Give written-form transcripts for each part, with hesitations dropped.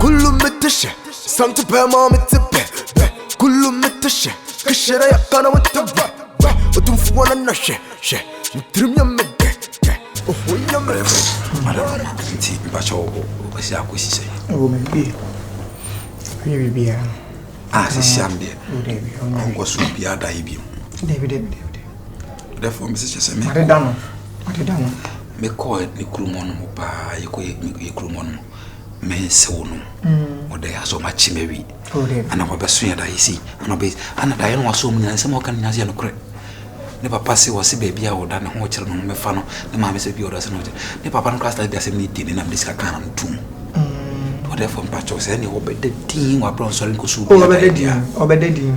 كله متشة سمت بما متبه كله متشة كشرة يقنا وتبه وتنفوانا نشة شة نترم يمده وهو يمده madam nti bacho osi akosi Baby, se siambe onko so bia da ibi David. therefore Mrs. Cheseme Maredano. me call ni krumon mo pa ye krumon me se wono o de aso ma chimewi ana ba beso ya da isi ana da ye no aso mu nyanse mo kan nyanse no kre ne papa se wo se baby a wo da ne ho kire no me fa no ne ma me se bi o da se no ne papa no class da se me di ne na diska kan no tum therefore mpacho se ni obede tin wa bron so nko su obede din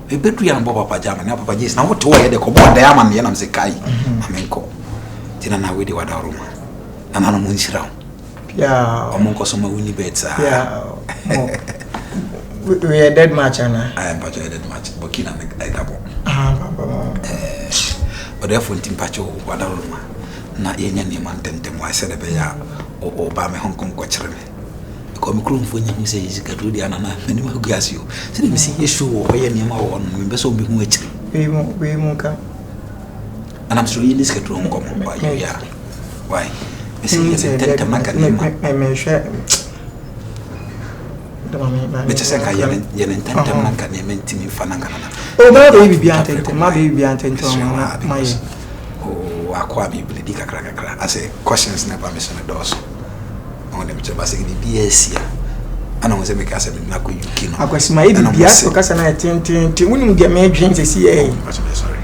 e betu ya mbo papa jama na papa jis na wo to ye de ko bo da ya ma ne na mse kai amenko tina na we de wada roma ana no munshira ya omonko so ma wini betsa ya we are dead match ana I am patcho dead match bokina na dabo baba therefore timpacho wada roma na yenya ni man tentem wa se de be ya o ba me Hong Kong ko kire me ko mi krum fo nyi se yi ka do dia na meni ma guasio se de mi si yesu o ye ni ma wo no be so bi hu akire we mo ka anam so yi ni se tro ngom ba ya why mi si ye tentem na ka ni ma me hwe me se ka ye tentem na ka ni me ntimi fa na kana o ma baby bi tentem ma ye o akwa bi ble di kakra ase questions na permission dos on dem cheba se ni BS ya ana won se me ka se na ko UK no akwasi ma ibi BS o ka se na tin woni mu ge me dwen se si e sorry sorry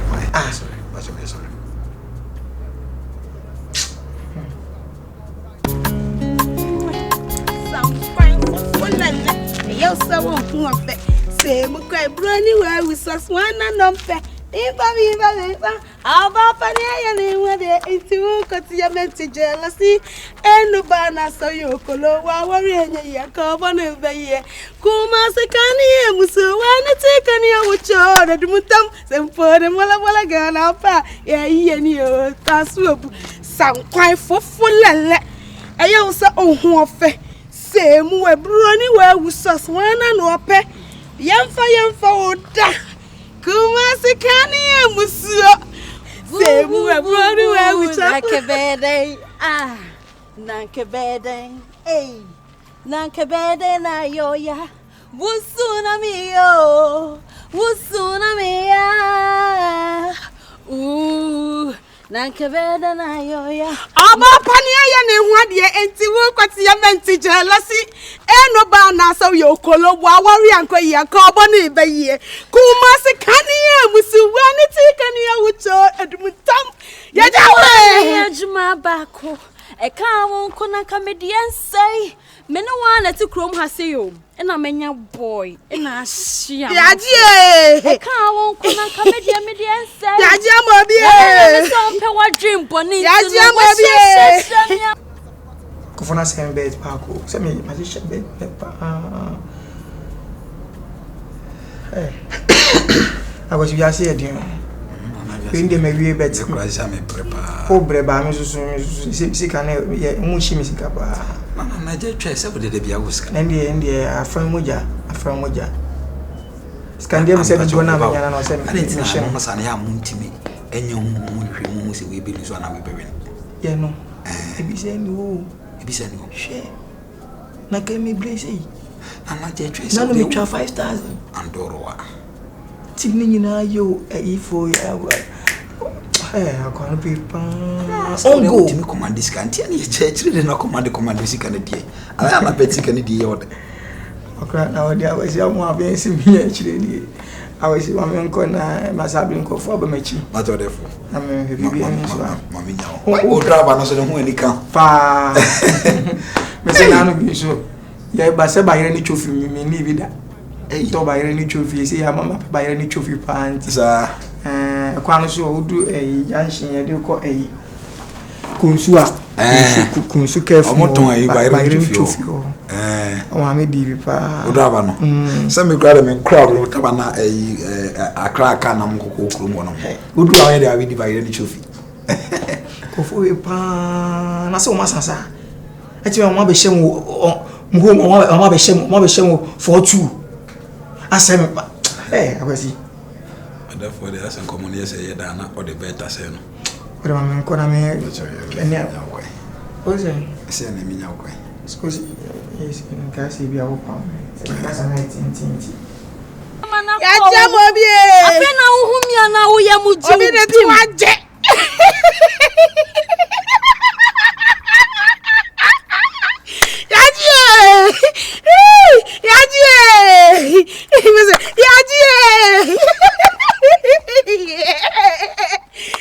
some fine one na yo so won hu ofe se mo kai broni wa we so one no pe Viva, Aba Pania, into Cotia jealousy, and no banner so you colo, warrior, Yakobon of the year. Kuma Sakani, Musu, and a taken you with your the Mutam, and for the Walla girl, Alpha, and you, Taswub, some quite for full. I also own Hofe, same way, Brony, where we saw one and ope, Yamfa, Kuma Sakani, Musu. Say, we were running away with Nakabede. Nakabede. Eh, Nakabede, na yoya. Wusuna mio. Wusuna mia. Ooh. Nakabede, na yoya. Aba Pania, and what ye ain't to work at your mental jealousy. And no banner so your color, warrior, and Koya, carbon, by ye. Kuma Sakani, Musu, when it's taken here with your Edmonton. Yajawe, Yajma Bako. A car won't comedian say. Men no one at the chrome has you, and I'm a boy, and I see. Yaji, a car won't comedian median say. Yajama, some power dream, Bonnie. Yajama, Kofona sem bed pako. Se me magician bed pepper. I was just here, dear. When they may be better, me prepare. Oh, Breba, Mrs. Sikane, Mushi Misicapa. I just try several days be a whisk. And the India, a friend Moja, Scandium said, Jonah, and I said, I didn't say, I must have to me, and you moon we be one of the yeah, no. If you say no, if you say no, share. Nakemi Blazy. And I just try none of me 5,000 and Doroa. Timing in you, a for I can't be. Oh, go to me command this country, and his church did not command the command music and a day. I am a petty candy order. Okay, now there was young one being similar. I was one uncle, and must have been called for the matching. Not therefore. I mean, Mammy now. Oh, drive another when he come. Far. Mr. Nano, so. Yeah, but say by any trophy, me leave that. To by any trophy, say I'm by any trophy pants. A quanso who do a yanshin, and you call a Kunsua. Kunsu careful. By any trophy. Oh, I may be pa. Udravano. Some grab me crowd, Tabana, a crack and I'm one. Good way there, we divide any trophy. Go for a pan. I saw Massasa. I tell you, I'm not Mgo mama be shemo for two. Asem abasi. Therefore, the Asem community say Dana or the better say no. But I'm gonna me Kenya. What's it? Say na me nyakwa. Excuse yes, in case be a woman. That's a 19. Ya jamo bi e. Afi na uhumia na uye muji. Obi de ti waje.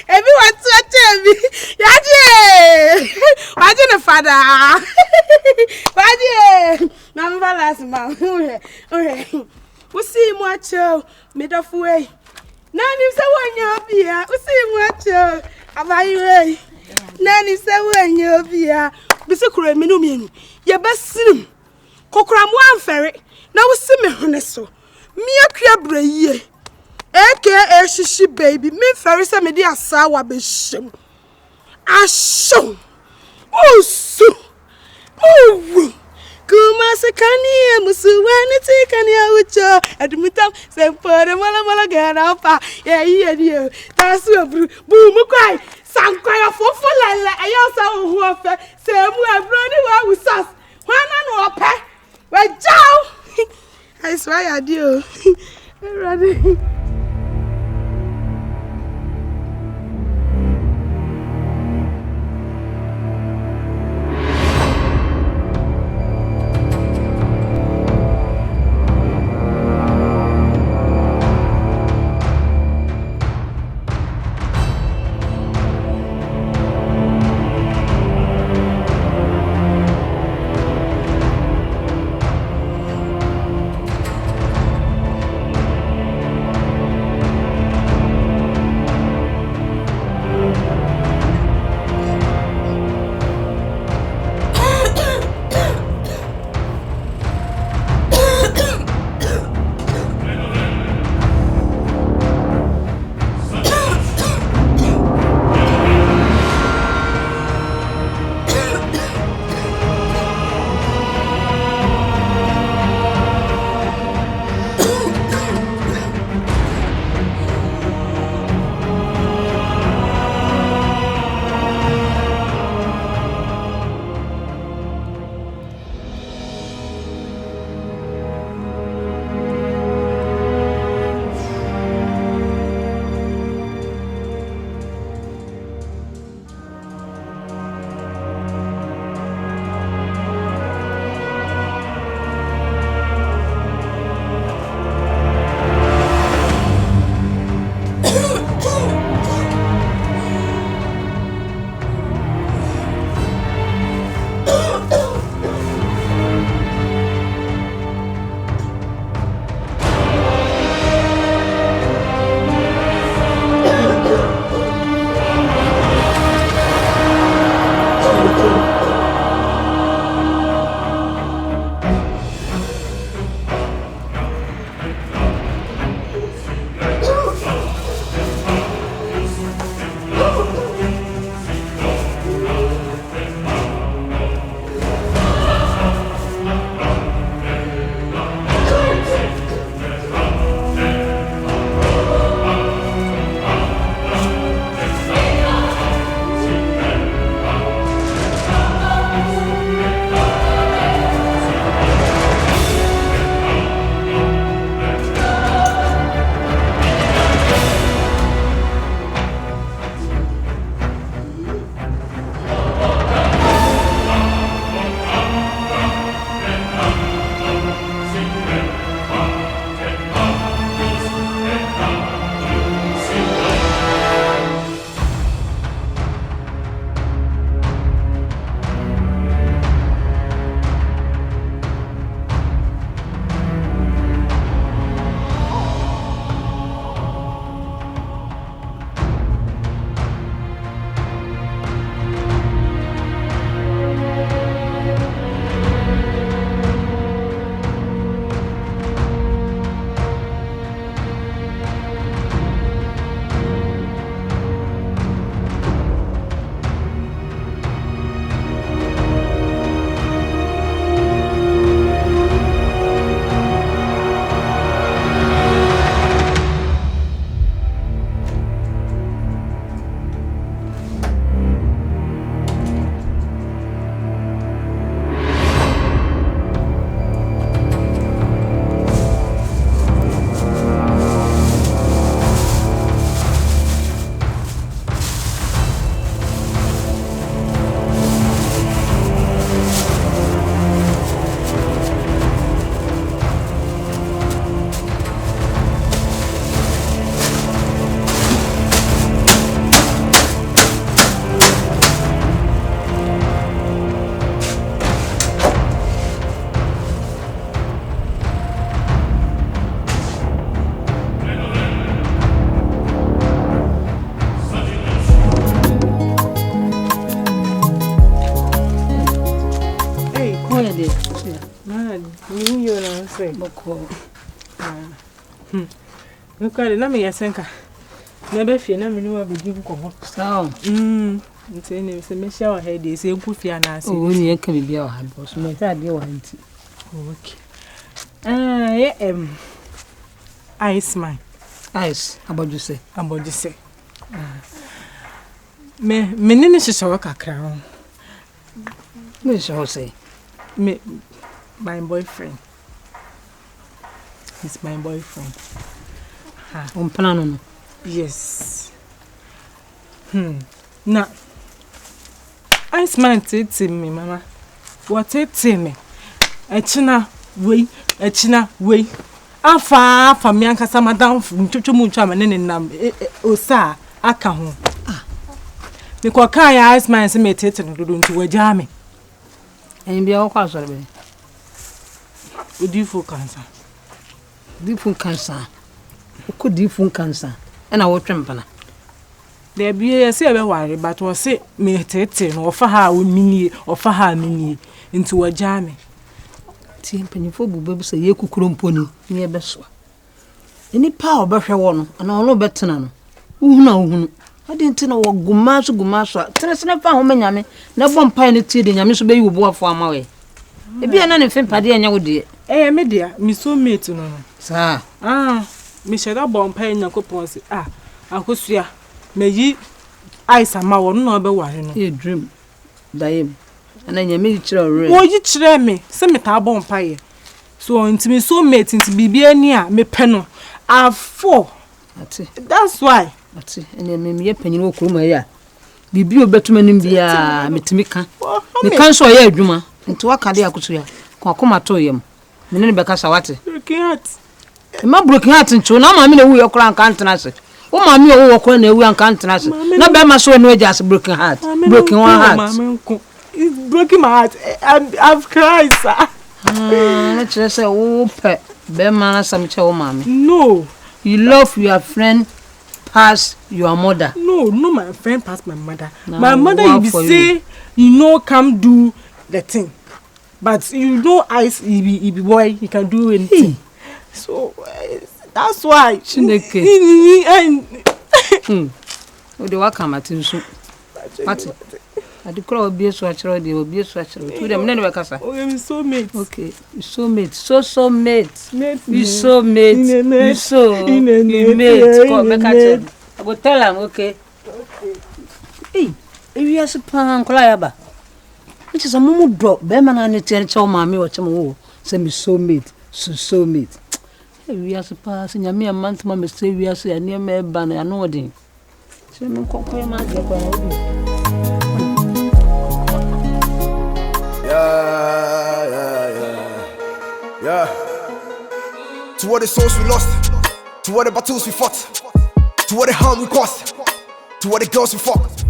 Everyone tell me. Why did the father? Why did Mama last month? Okay. We see much made of way. None is a one year beer. We see much about you. None is a 1 year beer. Mr. Minumino, your best sim. Cockram one ferry. Now we see me honesto. Me a crab ye. AKA shishi baby. Me ferry some media sour bisham. I show. Oh, so. Oh. Kuma sekani musuwana tikani aucho admutam sempore mala gana pa ye tasu abru bu mukwai sankwaya fofo lele ayo sa ohu ofe semu abro ni wa usas wana no ope we jaw I swear I do ready. You know, say, Boko. Look at it, let me asenka. Never fear, never knew I would give you. So, It's any shower head is a good fianas. oh, you can be your hand, boss. My dad, you want. Okay. I am ice mine. Ice, about you say. About you say. Me name is a crown. Me shall say. Me, my boyfriend. He's my boyfriend. Plano. Yes. Now, ice man tell me, Mama. What tell me? A china way. Afa for me anka sama down from chuchu and then nam osa aka ho. Me kwa kai ice man se me tete no do nti waja me. And be all cause of it. Odi cancer. Different cancer. Could different cancer. And I will tremble. There be a say worry, but was say me tete no offer her mini offer her mini into a jammy. Timpany for baby say ye kukurum pony near Beswa. Any power better one, and all better none. No, I didn't know what gumasha. Tell us never how many, no one pine tea, and Yamisu Bay will walk for my way. If you are not a paddy and you dear. Eh, me dear, me so mate to no. Sir, Me shall not bomb paying your coupons. I could see may ye ice a mower no be worrying. you dream, Diam, and then you make children. Oh, you try me, send me tabon pie. So into me so mate into be near me penno. I've 4. That's why. That's it, and then me a penny will come here. Be a better man in the Metimika. The council here, Juma, into what can they acquire? Come to him. Many because I want it. Looking at My broken heart and two. Now, I mean, we are crying can't answer. Oh, mammy, oh, when we are can't answer. Not by my soul, no, just broken heart. Broken one heart. It's breaking my heart. I've cried, sir. Let's just say, oh, pet. Bear man, some child, mammy. No. You love your friend past your mother. No, my friend passed my mother. No, my mother, you be say, you know, come do the thing. But you know, ice, he be boy, he can do anything. So, that's why. Chineke. Oh, the welcome at you. What? I declare be a swatcher, they will be a swatcher. To them, never casa. Oh, I'm so mate. Okay, so mate, so mate. You so mate. You so mate. Come back at you. I will tell him, okay. Hey, if you are a pan, Clayaba. Which is a mumu drop, Beman and a tell mammy or some send me so mate, so mate. We are surpassed in a mere month, Mamma say we are say near me banner and nodding. So, no compare my Yeah. To what the souls we lost, to what the battles we fought, to what the harm we caused, to what the girls we fucked.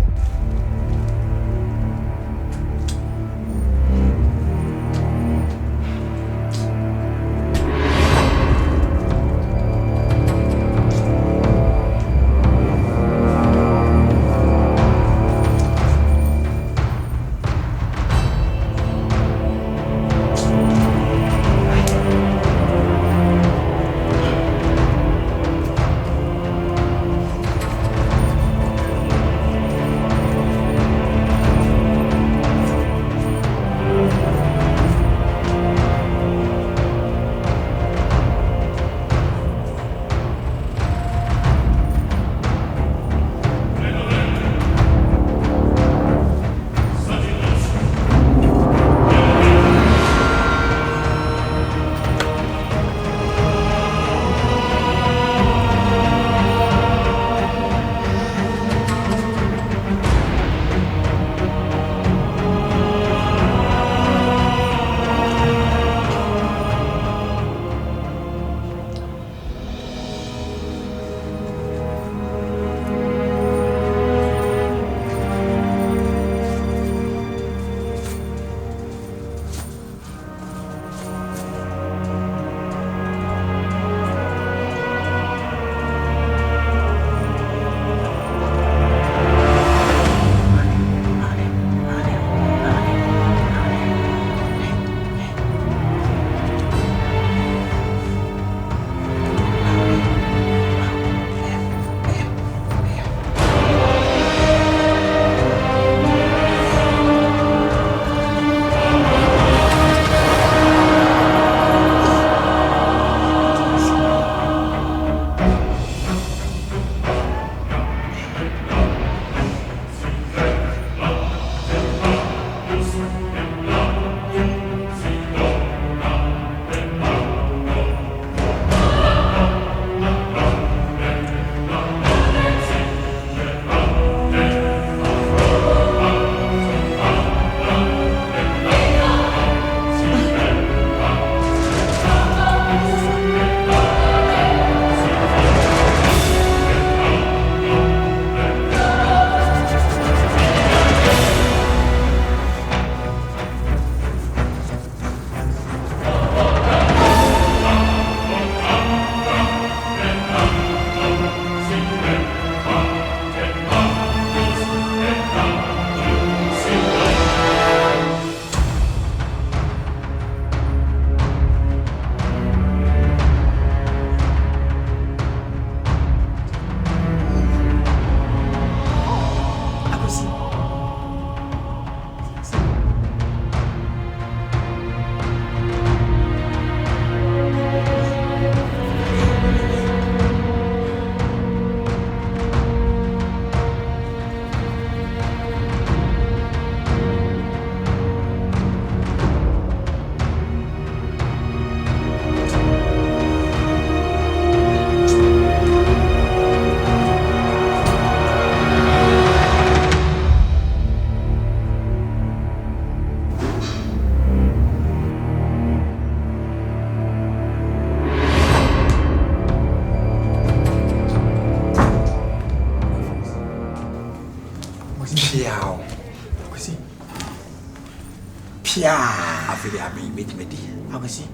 Chia. I feel I mean, meet me. I will see.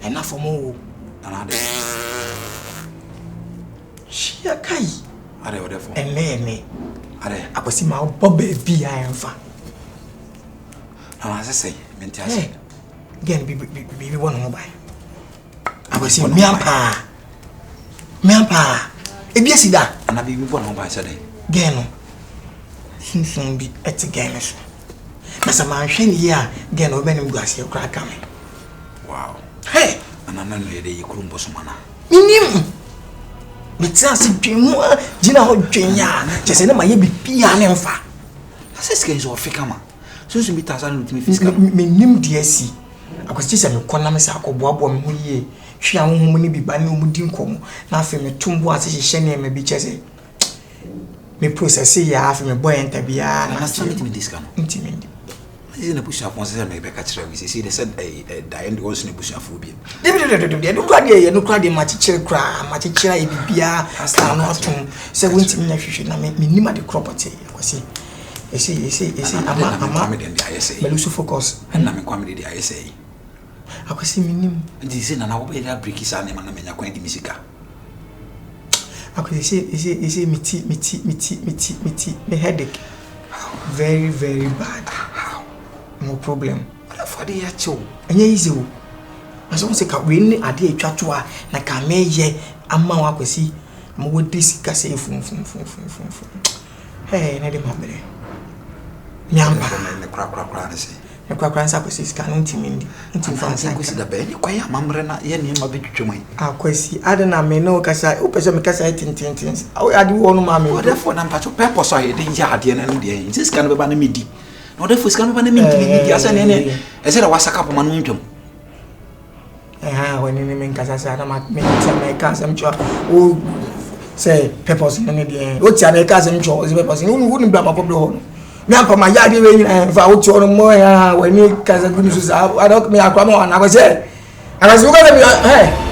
Enough for more. Another. Chia Kai. Are they whatever? And me. Are they? I will see my Bobby B. I am fan. As I say, Mentias. Again, be one mobile. I will see me and pa. Me and pa. If you see that, and I be one mobile today. Gano. Soon be at the games. As a man, Shane here, Gano, Benim Glacier, crack coming. Wow. Hey! And I know you couldn't boss mana. Minim! Mitsansi Jimua, Gina Hodgenia, just in my baby piano. That's a scale of Ficama. So you meet us with me physical. Minim DSC. I was just a Konamisako Bob, ye. She and woman be by no Mudinkom. Nothing, me tumbo as she shiny may be chessy. Me process ya half me boy and tabia, and I still meet me this gun. Intimate. Isn't a push up once I make a catch. See, they said a dying was in a bush of phobia. They look like they look like the Matichel cry, Matichel, Bia, Star Norton. So, when you should not make me near the property. I see. You see, I'm in the ISA. But also focus. And I'm a comedy, the ISA. I was see me. This is an hour that bricky son and I'm acquainted musica. I could say, me headache. Very, very bad. No problem. For the actual. And easy. As long as I can win a day chatua, like I may ye, a man I could see. I'm with this cassette from. Hey, Neddy Mabry. Yamba, the crack. the crackers I could see scanning to me. Into fancy the bed, quiet, Mamrena, Yen, my big to me. I could see, I don't know, may know, because I open some cassette in tins. I do one, mammy. Therefore, I'm patch of purpose. I didn't yard and day. This kind of a midi. No, therefore, it's going to be a midi. I said I was a couple of months. When you mean Casa, I don't make some cousin job. Oh, say, peppers in any day. What's your cousin Joe? Peppers in wouldn't be a popular. Now, my yard, if I would your more when you cousin, I don't me a crumb on. I was there. I was going to be, hey.